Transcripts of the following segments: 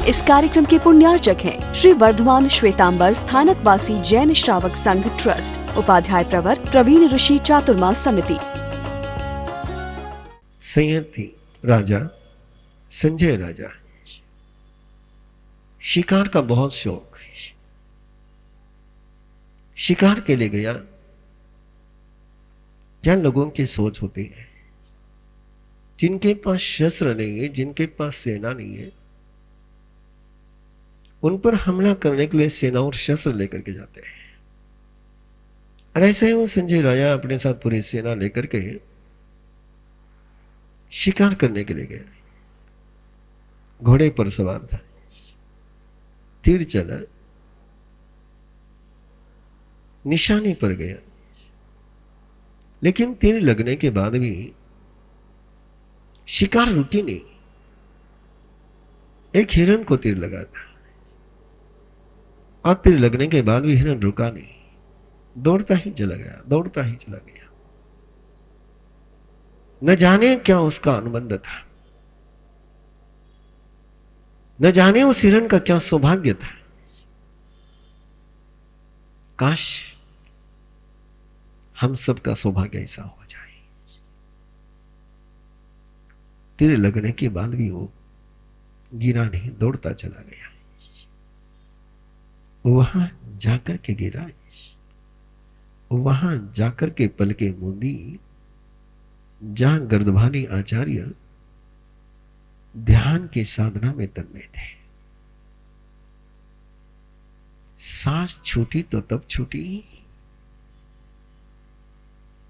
इस कार्यक्रम के पुण्यार्चक हैं श्री वर्धमान श्वेतांबर स्थानकवासी जैन श्रावक संघ ट्रस्ट, उपाध्याय प्रवर प्रवीण ऋषि चातुर्मास समिति। संयति राजा संजय राजा शिकार का बहुत शौक, शिकार के लिए गया। क्या लोगों की सोच होती है, जिनके पास शस्त्र नहीं है, जिनके पास सेना नहीं है, उन पर हमला करने के लिए सेना और शस्त्र लेकर के जाते हैं। और ऐसे ही वो संजय राजा अपने साथ पूरी सेना लेकर के शिकार करने के लिए गया। घोड़े पर सवार था, तीर चला, निशाने पर गया, लेकिन तीर लगने के बाद भी शिकार रुकी नहीं। एक हिरन को तीर लगा था और तीर लगने के बाद भी हिरन रुका नहीं, दौड़ता ही चला गया, दौड़ता ही चला गया। न जाने क्या उसका अनुबंध था, न जाने उस हिरन का क्या सौभाग्य था। काश हम सबका सौभाग्य ऐसा हो जाए। तीर लगने के बाद भी वो गिरा नहीं, दौड़ता चला गया। वहां जाकर के गिरा, वहां जाकर के पलके मूंदी, जहां गर्दभानी आचार्य ध्यान की साधना में तन्मय थे। सांस छूटी तो तब छूटी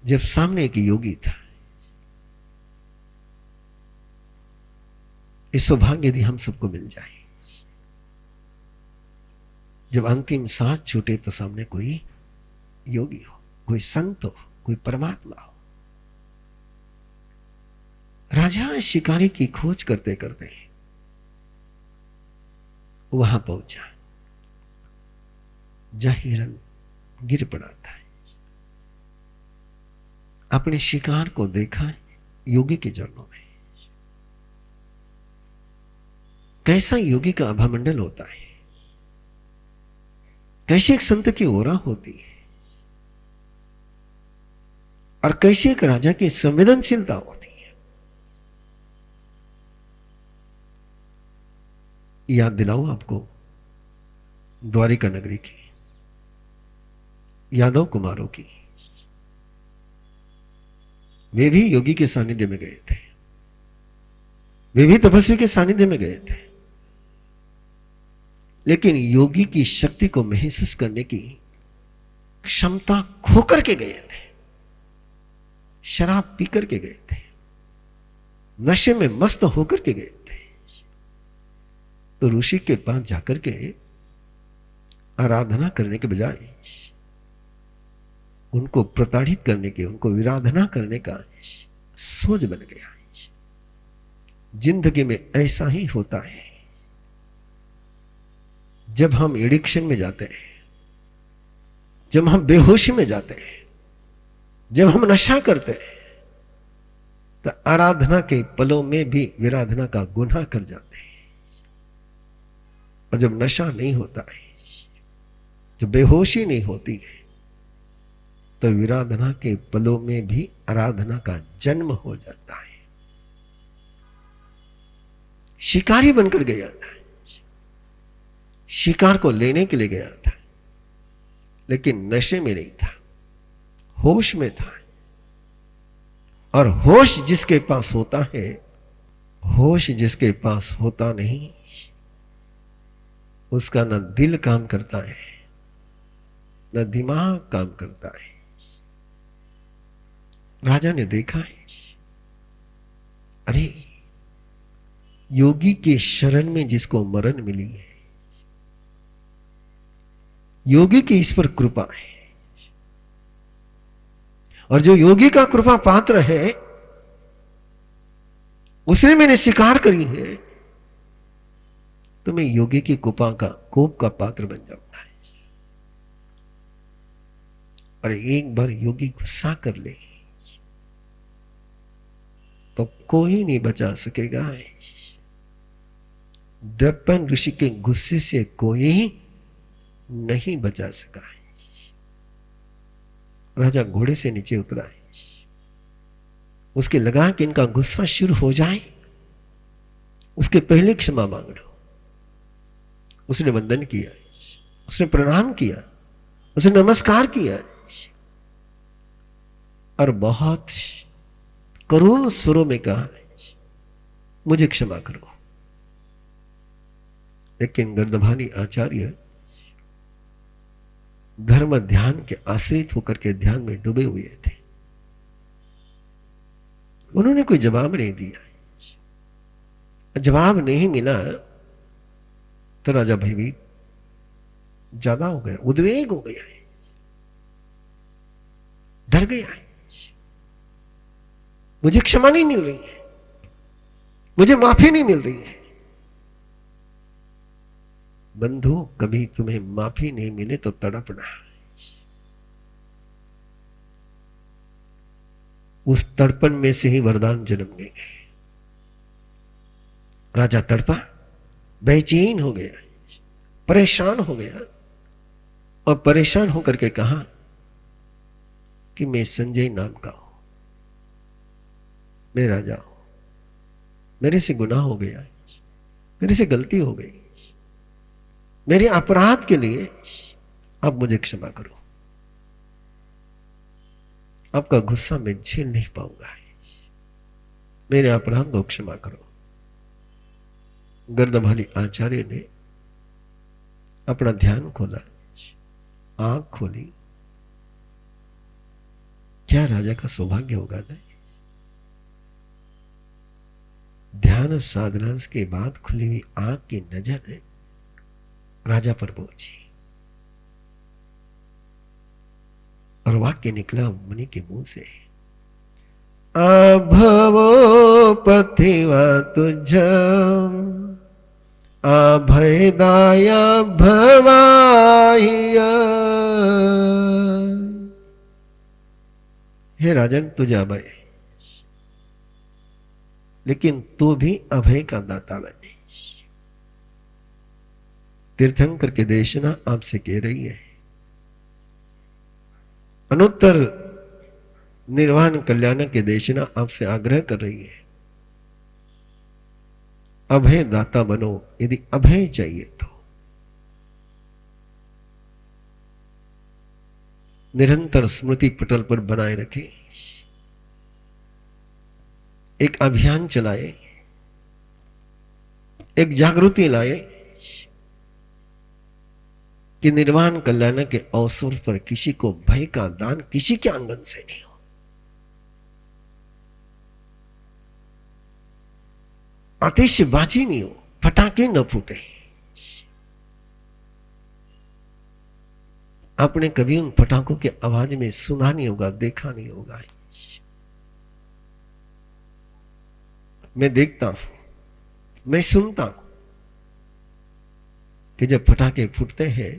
जब सामने एक योगी था। इस सौभाग्य यदि हम सबको मिल जाए, जब अंतिम सांस छूटे तो सामने कोई योगी हो, कोई संत हो, कोई परमात्मा हो। राजा शिकारी की खोज करते करते वहां पहुंचा, जहां हिरन गिर पड़ा था। अपने शिकार को देखा योगी के चरणों में। कैसा योगी का आभामंडल होता है, कैसे एक संत की ओरा होती है, और कैसे एक राजा की संवेदनशीलता होती है। याद दिलाऊं आपको द्वारिका नगरी की, यादव कुमारों की। वे भी योगी के सानिध्य में गए थे, वे भी तपस्वी के सानिध्य में गए थे, लेकिन योगी की शक्ति को महसूस करने की क्षमता खोकर के गए थे। शराब पीकर के गए थे, नशे में मस्त होकर के गए थे। तो ऋषि के पास जाकर के आराधना करने के बजाय उनको प्रताड़ित करने की, उनको विराधना करने का सोच बन गया। जिंदगी में ऐसा ही होता है। जब हम एडिक्शन में जाते हैं, जब हम बेहोशी में जाते हैं, जब हम नशा करते हैं, तो आराधना के पलों में भी विराधना का गुनाह कर जाते हैं। और जब नशा नहीं होता है, जब बेहोशी नहीं होती है, तो विराधना के पलों में भी आराधना का जन्म हो जाता है। शिकारी बनकर गया था, शिकार को लेने के लिए गया था, लेकिन नशे में नहीं था, होश में था। और होश जिसके पास होता है, होश जिसके पास होता नहीं, उसका न दिल काम करता है, न दिमाग काम करता है। राजा ने देखा है, अरे योगी के शरण में जिसको मरण मिली है, योगी की इस पर कृपा है, और जो योगी का कृपा पात्र है, उसने मैंने स्वीकार करी है, तो मैं योगी की कृपा का, कोप का पात्र बन जाऊंगा। और एक बार योगी गुस्सा कर ले तो कोई नहीं बचा सकेगा। दर्पण ऋषि के गुस्से से कोई नहीं बचा सका। राजा घोड़े से नीचे उतरा है, उसके लगा कि इनका गुस्सा शुरू हो जाए, उसके पहले क्षमा मांग लो। उसने वंदन किया, उसने प्रणाम किया, उसने नमस्कार किया और बहुत करुण स्वरों में कहा, मुझे क्षमा करो। लेकिन गर्दभानी आचार्य धर्म ध्यान के आश्रित होकर के ध्यान में डूबे हुए थे। उन्होंने कोई जवाब नहीं दिया। जवाब नहीं मिला तो राजा भयभीत ज्यादा हो गया, उद्वेग हो गया, डर गया। मुझे क्षमा नहीं मिल रही है, मुझे माफी नहीं मिल रही है। बंधु, कभी तुम्हें माफी नहीं मिले तो तड़पना, उस तड़पन में से ही वरदान जन्मेंगे। राजा तड़पा, बेचैन हो गया, परेशान हो गया और परेशान होकर के कहा कि मैं संजय नाम का हूं, मैं राजा हूं, मेरे से गुनाह हो गया, मेरे से गलती हो गई, मेरे अपराध के लिए आप मुझे क्षमा करो। आपका गुस्सा मैं झेल नहीं पाऊंगा, मेरे अपराध को क्षमा करो। गर्दभाली आचार्य ने अपना ध्यान खोला, आंख खोली। क्या राजा का सौभाग्य होगा ना, ध्यान साधना के बाद खुली हुई आंख की नजर राजा पर पहुंची और वाक्य निकला मुनि के मुंह से, अभवो पथिवा तुझ अभयदाया भवाहिया। हे राजन, तुझे अभय, लेकिन तू भी अभय का दाता बने। तीर्थंकर के देशना आपसे कह रही है, अनुत्तर निर्वाण कल्याण के देशना आपसे आग्रह कर रही है, अभय दाता बनो। यदि अभय चाहिए तो निरंतर स्मृति पटल पर बनाए रखे, एक अभियान चलाए, एक जागृति लाए कि निर्वाण कल्याण के अवसर पर किसी को भय का दान किसी के आंगन से नहीं हो। आतिशबाजी नहीं हो, पटाखे न फूटे। आपने कभी उन पटाखों की आवाज में सुना नहीं होगा, देखा नहीं होगा। मैं देखता हूं, मैं सुनता हूं कि जब पटाखे फूटते हैं,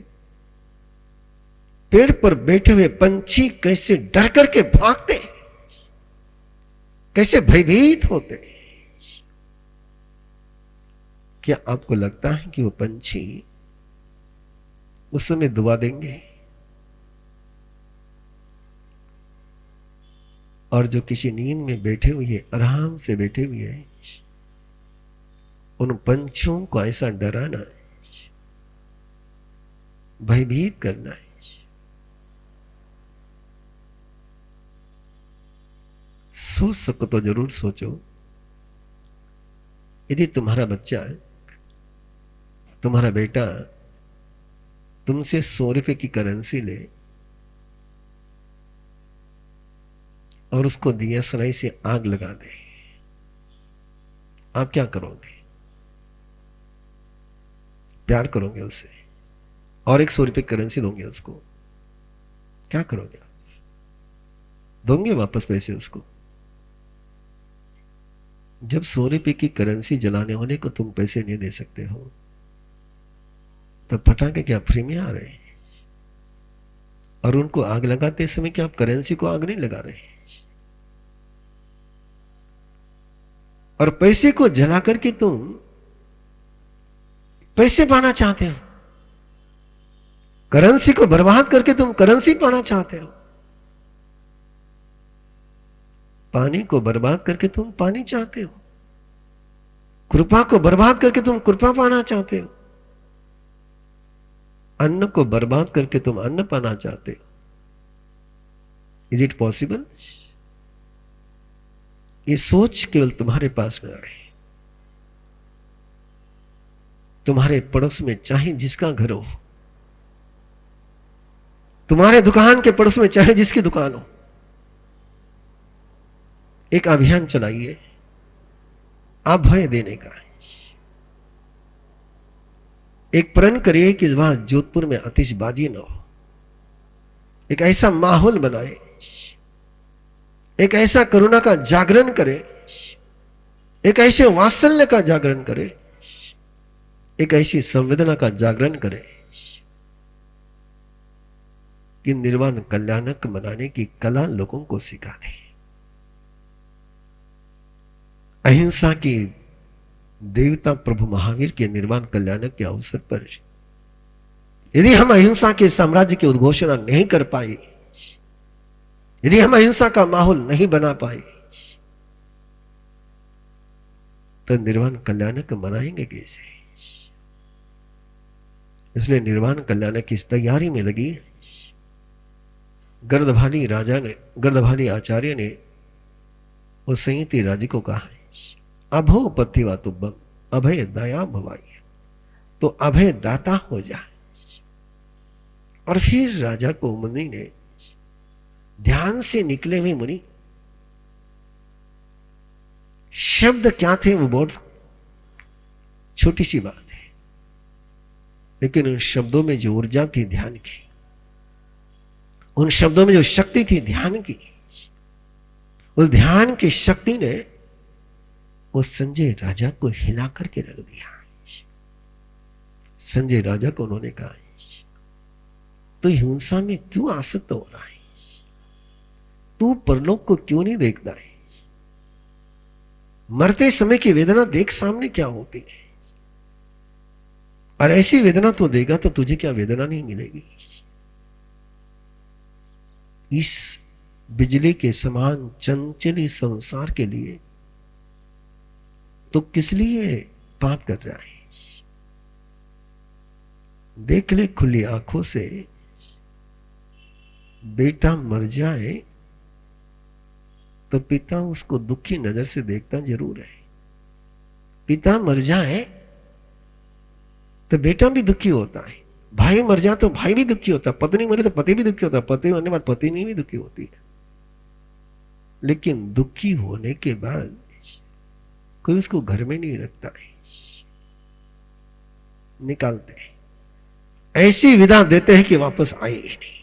पेड़ पर बैठे हुए पंछी कैसे डर करके भागते, कैसे भयभीत होते। क्या आपको लगता है कि वो पंछी उस समय दुआ देंगे? और जो किसी नींद में बैठे हुए, आराम से बैठे हुए हैं, उन पंछियों को ऐसा डराना, भयभीत करना है। सोच सको तो जरूर सोचो, यदि तुम्हारा बच्चा, तुम्हारा बेटा तुमसे 100 रुपए की करेंसी ले और उसको दिया सराय से आग लगा दे, आप क्या करोगे? प्यार करोगे उससे और 100 रुपए करेंसी दोगे उसको, क्या करोगे? दोगे वापस पैसे उसको? जब 100 रुपए की करेंसी जलाने वाले को तुम पैसे नहीं दे सकते हो, तो पटाखे क्या फ्री में आ रहे हैं? और उनको आग लगाते समय क्या आप करेंसी को आग नहीं लगा रहे? और पैसे को जला करके तुम पैसे पाना चाहते हो, करेंसी को बर्बाद करके तुम करेंसी पाना चाहते हो, पानी को बर्बाद करके तुम पानी चाहते हो, कृपा को बर्बाद करके तुम कृपा पाना चाहते हो, अन्न को बर्बाद करके तुम अन्न पाना चाहते हो। Is it possible? ये सोच केवल तुम्हारे पास न आए। तुम्हारे पड़ोस में चाहे जिसका घर हो, तुम्हारे दुकान के पड़ोस में चाहे जिसकी दुकान हो, एक अभियान चलाइए अभय देने का। एक प्रण करिए कि इस बार जोधपुर में आतिशबाजी न हो। एक ऐसा माहौल बनाए, एक ऐसा करुणा का जागरण करे, एक ऐसे वात्सल्य का जागरण करे, एक ऐसी संवेदना का जागरण करे कि निर्वाण कल्याणक मनाने की कला लोगों को सिखा दे। अहिंसा की देवता प्रभु महावीर के निर्वाण कल्याणक के अवसर पर यदि हम अहिंसा के साम्राज्य की उद्घोषणा नहीं कर पाए, यदि हम अहिंसा का माहौल नहीं बना पाए, तो निर्वाण कल्याणक मनाएंगे कैसे? इसलिए निर्वाण कल्याणक की इस तैयारी में लगी गर्दभाली राजा ने, गर्दभाली आचार्य ने उस संयति राजी को कहा, अभो पथिवा तुब्बम अभय दया भवाई, तो अभय दाता हो जा। और फिर राजा को मुनि ने, ध्यान से निकले हुए मुनि, शब्द क्या थे वो बहुत छोटी सी बात है, लेकिन उन शब्दों में जो ऊर्जा थी ध्यान की, उन शब्दों में जो शक्ति थी ध्यान की, उस ध्यान की शक्ति ने उस संजय राजा को हिला करके रख दिया। संजय राजा को उन्होंने कहा, तो हिंसा में क्यों आसक्त हो रहा है? तू परलोक को क्यों नहीं देखता है? मरते समय की वेदना देख सामने क्या होती है, और ऐसी वेदना तो देगा तो तुझे क्या वेदना नहीं मिलेगी? इस बिजली के समान चंचल संसार के लिए तो किस लिए पाप कर रहा है? देख ले खुली आंखों से, बेटा मर जाए तो पिता उसको दुखी नजर से देखता जरूर है। पिता मर जाए तो बेटा भी दुखी होता है, भाई मर जाए तो भाई भी दुखी होता है, पत्नी मरे तो पति भी दुखी होता है, पति मरने के बाद पत्नी भी दुखी होती है। लेकिन दुखी होने के बाद कोई उसको घर में नहीं रखता है, निकालते हैं, ऐसी विदा देते हैं कि वापस आए ही नहीं।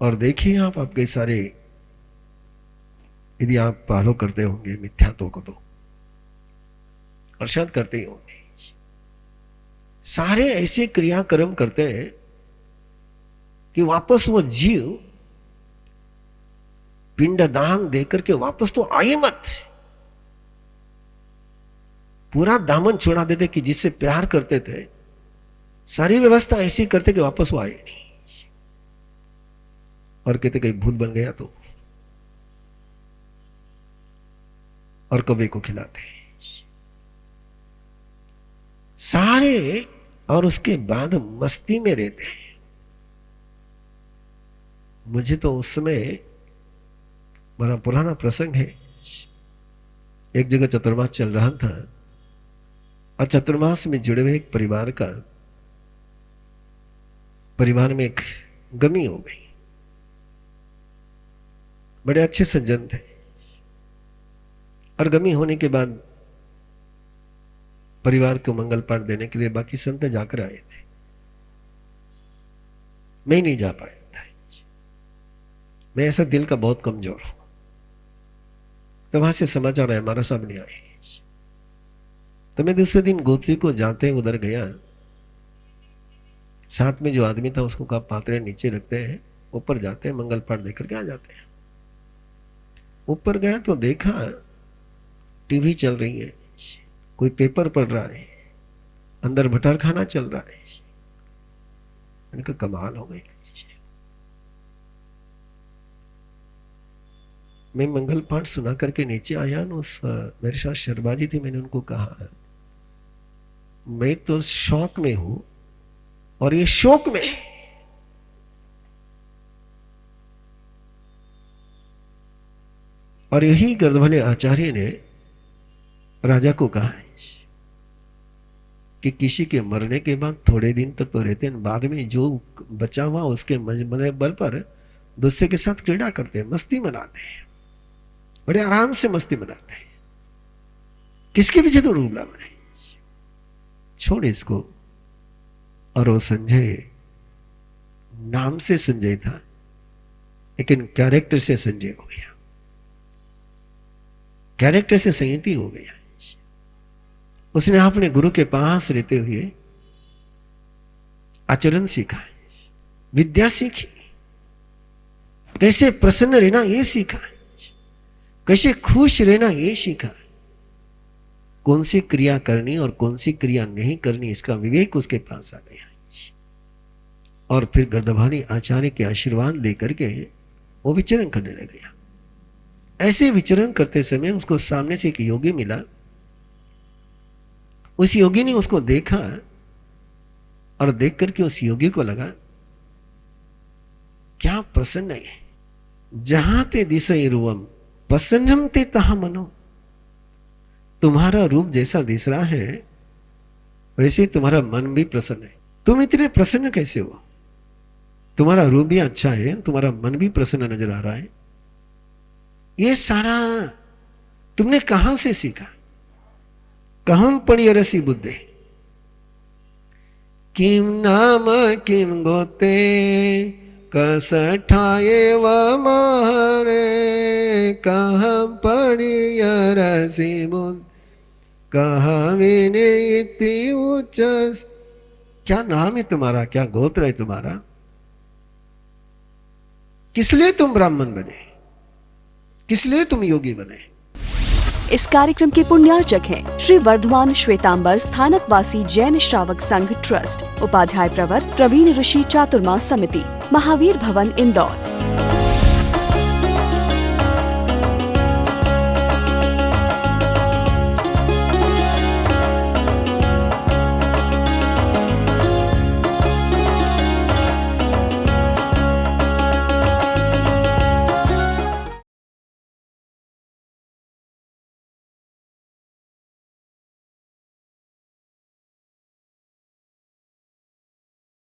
और देखिए आप, आपके सारे, यदि आप फॉलो करते होंगे मिथ्यात्व को, तो और शायद करते ही होंगे, सारे ऐसे क्रियाक्रम करते हैं कि वापस वो जीव पिंडदान देकर के वापस तो आए मत। पूरा दामन छुड़ा देते कि जिससे प्यार करते थे, सारी व्यवस्था ऐसी करते कि वापस वो आए नहीं। और कहते कहीं भूत बन गया तो, और कभी को खिलाते सारे, और उसके बाद मस्ती में रहते हैं। मुझे तो उस समय बड़ा पुराना प्रसंग है, एक जगह चतुर्मास चल रहा था, और चतुर्मास में जुड़े हुए एक परिवार में एक गमी हो गई। बड़े अच्छे सज्जन थे, और गमी होने के बाद परिवार को मंगल पाठ देने के लिए बाकी संत जाकर आए थे, मैं नहीं जा पाया था। मैं ऐसा दिल का बहुत कमजोर हूं। तो वहां से समाचार आया हमारा साहब नहीं आए, तो मैं दूसरे दिन गोत्री को जाते उधर गया। साथ में जो आदमी था उसको कहा पात्रे नीचे रखते हैं, ऊपर जाते हैं, मंगल पाठ देकर के आ जाते हैं। ऊपर गया तो देखा टीवी चल रही है, कोई पेपर पढ़ रहा है, अंदर बटर खाना चल रहा है। इनका कमाल हो गई। मैं मंगल पाठ सुना करके नीचे आया ना, उस मेरे साथ शर्माजी थी, मैंने उनको कहा मैं तो शौक में हूं और ये शोक में। और यही गर्दभले आचार्य ने राजा को कहा है कि किसी के मरने के बाद थोड़े दिन तक तो रहते हैं, बाद में जो बचा हुआ उसके बल पर दूसरे के साथ क्रीड़ा करते हैं, मस्ती मनाते हैं, बड़े आराम से मस्ती मनाते हैं। किसके पीछे तो डूबला बने, छोड़ इसको। और वो संजय नाम से संजय था, लेकिन कैरेक्टर से संजय हो गया, कैरेक्टर से संयति हो गया। उसने अपने गुरु के पास रहते हुए आचरण सीखा, विद्या सीखी, कैसे प्रसन्न रहना ये सीखा, कैसे खुश रहना ये सीखा, कौन सी क्रिया करनी और कौन सी क्रिया नहीं करनी इसका विवेक उसके पास आ गया। और फिर गर्दभानी आचार्य के आशीर्वाद लेकर के वो विचरण करने लग गया। ऐसे विचरण करते समय उसको सामने से एक योगी मिला। उस योगी ने उसको देखा और देख करके उस योगी को लगा क्या प्रसन्न है, जहां ते दिशई रूपम प्रसन्नम ते तहा मनो। तुम्हारा रूप जैसा दिस रहा है वैसे तुम्हारा मन भी प्रसन्न है। तुम इतने प्रसन्न कैसे हो? तुम्हारा रूप भी अच्छा है, तुम्हारा मन भी प्रसन्न नजर आ रहा है। ये सारा तुमने कहां से सीखा? कहम पणियरसी बुद्धे किम नाम किम गोते कसठाए व मारे कहम पणियरसी बुद्धे कहा विने इति उच्च। क्या नाम है तुम्हारा, क्या गोत्र है तुम्हारा, किस लिए तुम ब्राह्मण बने, किस लिए तुम योगी बने? इस कार्यक्रम के पुण्यार्चक हैं श्री वर्धमान श्वेतांबर स्थानकवासी जैन श्रावक संघ ट्रस्ट, उपाध्याय प्रवर प्रवीण ऋषि चातुर्मास समिति, महावीर भवन इंदौर।